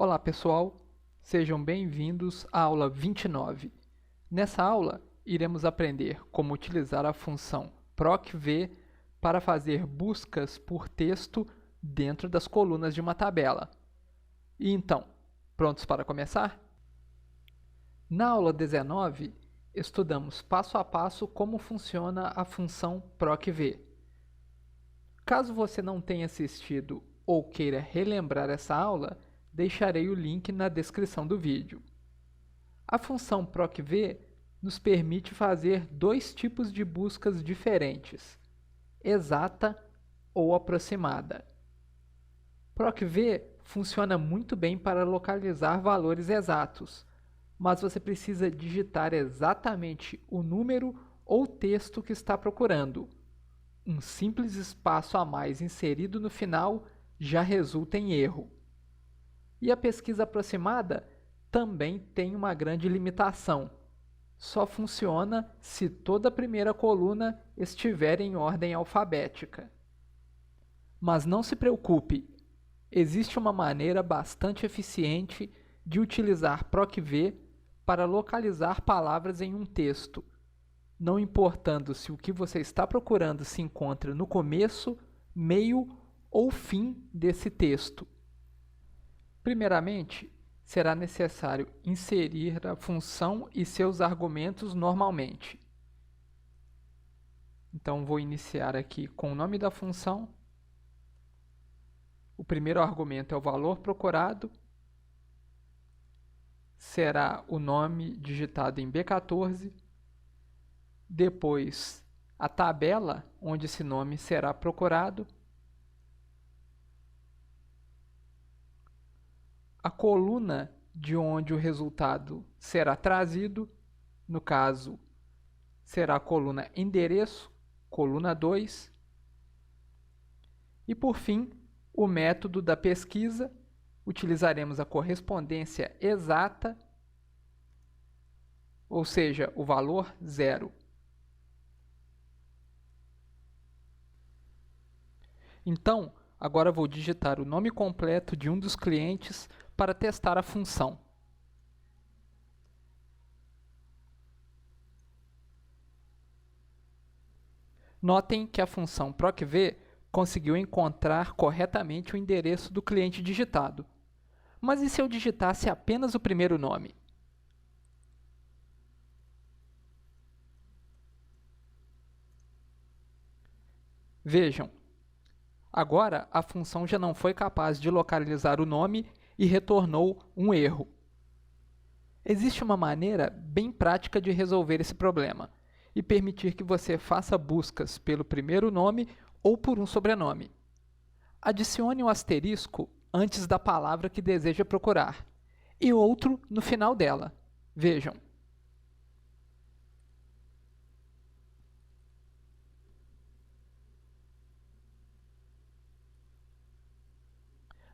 Olá pessoal, sejam bem-vindos à aula 29. Nessa aula, iremos aprender como utilizar a função procv para fazer buscas por texto dentro das colunas de uma tabela. E então, prontos para começar? Na aula 19, estudamos passo a passo como funciona a função procv. Caso você não tenha assistido ou queira relembrar essa aula, deixarei o link na descrição do vídeo. A função procv nos permite fazer dois tipos de buscas diferentes, exata ou aproximada. Procv funciona muito bem para localizar valores exatos, mas você precisa digitar exatamente o número ou texto que está procurando. Um simples espaço a mais inserido no final já resulta em erro. E a pesquisa aproximada também tem uma grande limitação. Só funciona se toda a primeira coluna estiver em ordem alfabética. Mas não se preocupe, existe uma maneira bastante eficiente de utilizar procv para localizar palavras em um texto, não importando se o que você está procurando se encontra no começo, meio ou fim desse texto. Primeiramente, será necessário inserir a função e seus argumentos normalmente. Então, vou iniciar aqui com o nome da função. O primeiro argumento é o valor procurado. Será o nome digitado em B14. Depois, a tabela onde esse nome será procurado. A coluna de onde o resultado será trazido, no caso, será a coluna endereço, coluna 2. E, por fim, o método da pesquisa, utilizaremos a correspondência exata, ou seja, o valor 0. Então, agora vou digitar o nome completo de um dos clientes para testar a função. Notem que a função procv conseguiu encontrar corretamente o endereço do cliente digitado. Mas e se eu digitasse apenas o primeiro nome? Vejam, agora a função já não foi capaz de localizar o nome e retornou um erro. Existe uma maneira bem prática de resolver esse problema e permitir que você faça buscas pelo primeiro nome ou por um sobrenome. Adicione um asterisco antes da palavra que deseja procurar e outro no final dela. Vejam.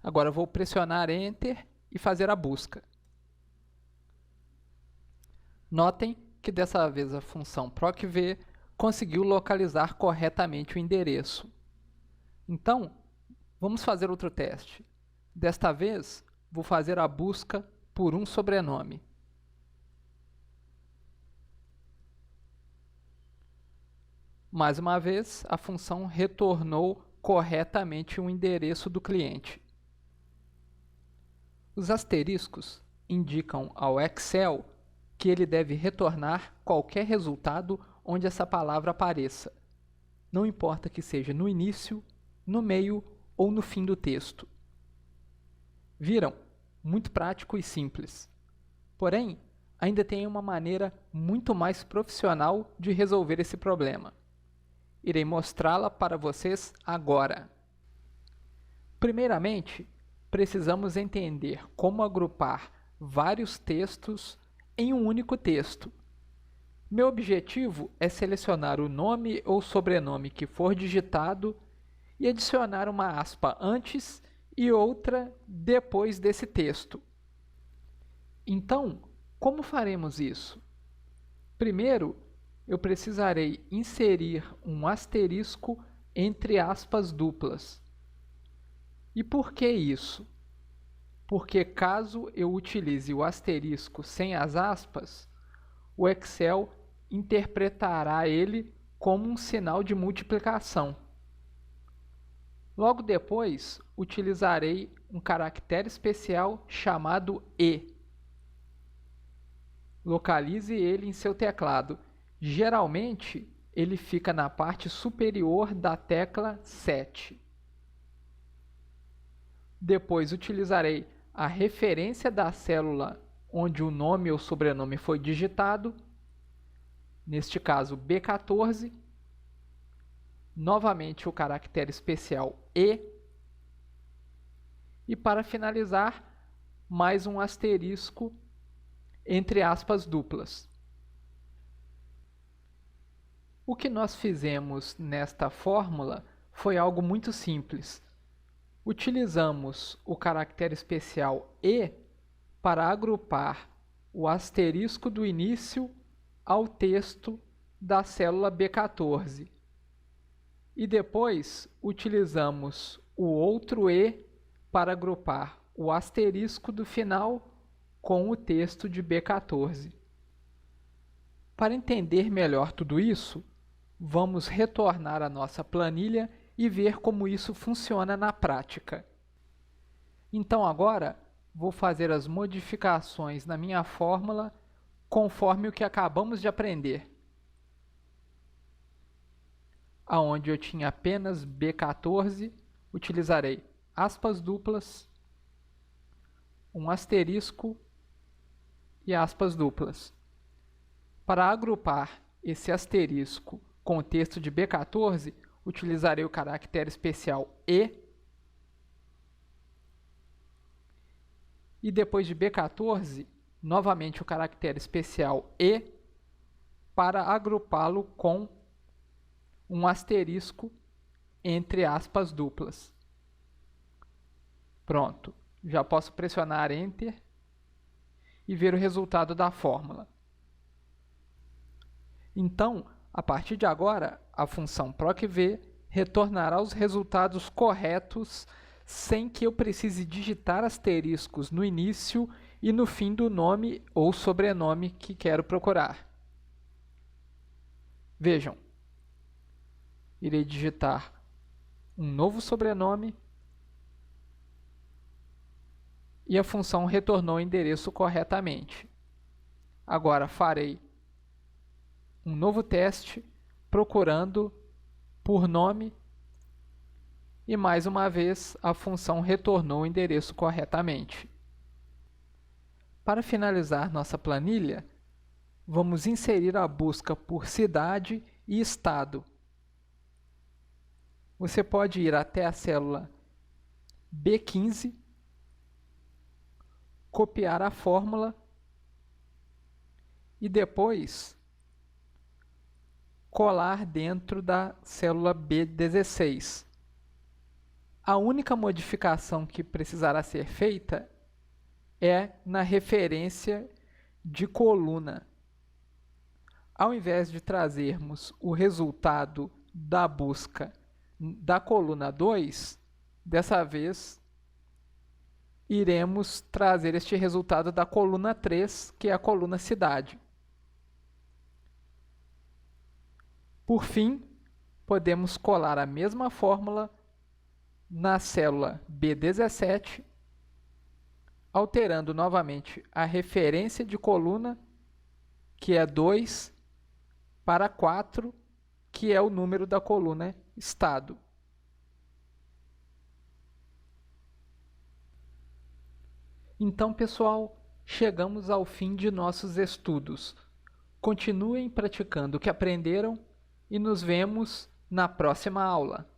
Agora vou pressionar Enter e fazer a busca. Notem que dessa vez a função procv conseguiu localizar corretamente o endereço. Então, vamos fazer outro teste. Desta vez, vou fazer a busca por um sobrenome. Mais uma vez, a função retornou corretamente o endereço do cliente. Os asteriscos indicam ao Excel que ele deve retornar qualquer resultado onde essa palavra apareça. Não importa que seja no início, no meio ou no fim do texto. Viram? Muito prático e simples. Porém, ainda tem uma maneira muito mais profissional de resolver esse problema. Irei mostrá-la para vocês agora. Primeiramente, precisamos entender como agrupar vários textos em um único texto. Meu objetivo é selecionar o nome ou sobrenome que for digitado e adicionar uma aspa antes e outra depois desse texto. Então, como faremos isso? Primeiro, eu precisarei inserir um asterisco entre aspas duplas. E por que isso? porque caso eu utilize o asterisco sem as aspas, o Excel interpretará ele como um sinal de multiplicação. Logo depois, utilizarei um caractere especial chamado E. Localize ele em seu teclado. Geralmente, ele fica na parte superior da tecla 7. Depois, utilizarei a referência da célula onde o nome ou sobrenome foi digitado, neste caso B14, novamente o caractere especial e para finalizar, mais um asterisco entre aspas duplas. O que nós fizemos nesta fórmula foi algo muito simples. Utilizamos o caractere especial E para agrupar o asterisco do início ao texto da célula B14. E depois utilizamos o outro E para agrupar o asterisco do final com o texto de B14. Para entender melhor tudo isso, vamos retornar à nossa planilha e ver como isso funciona na prática. Então agora, vou fazer as modificações na minha fórmula conforme o que acabamos de aprender. Aonde eu tinha apenas B14, utilizarei aspas duplas, um asterisco e aspas duplas. Para agrupar esse asterisco com o texto de B14, utilizarei o caractere especial e depois de B14, novamente o caractere especial E para agrupá-lo com um asterisco entre aspas duplas. Pronto, já posso pressionar Enter e ver o resultado da fórmula. Então, a partir de agora, a função procv retornará os resultados corretos sem que eu precise digitar asteriscos no início e no fim do nome ou sobrenome que quero procurar. Vejam, irei digitar um novo sobrenome e a função retornou o endereço corretamente. Agora farei um novo teste procurando por nome e mais uma vez a função retornou o endereço corretamente. Para finalizar nossa planilha, vamos inserir a busca por cidade e estado. Você pode ir até a célula B15, copiar a fórmula e depois colar dentro da célula B16. A única modificação que precisará ser feita é na referência de coluna. Ao invés de trazermos o resultado da busca da coluna 2, dessa vez iremos trazer este resultado da coluna 3, que é a coluna cidade. Por fim, podemos colar a mesma fórmula na célula B17, alterando novamente a referência de coluna, que é 2, para 4, que é o número da coluna estado. Então, pessoal, chegamos ao fim de nossos estudos. Continuem praticando o que aprenderam e nos vemos na próxima aula.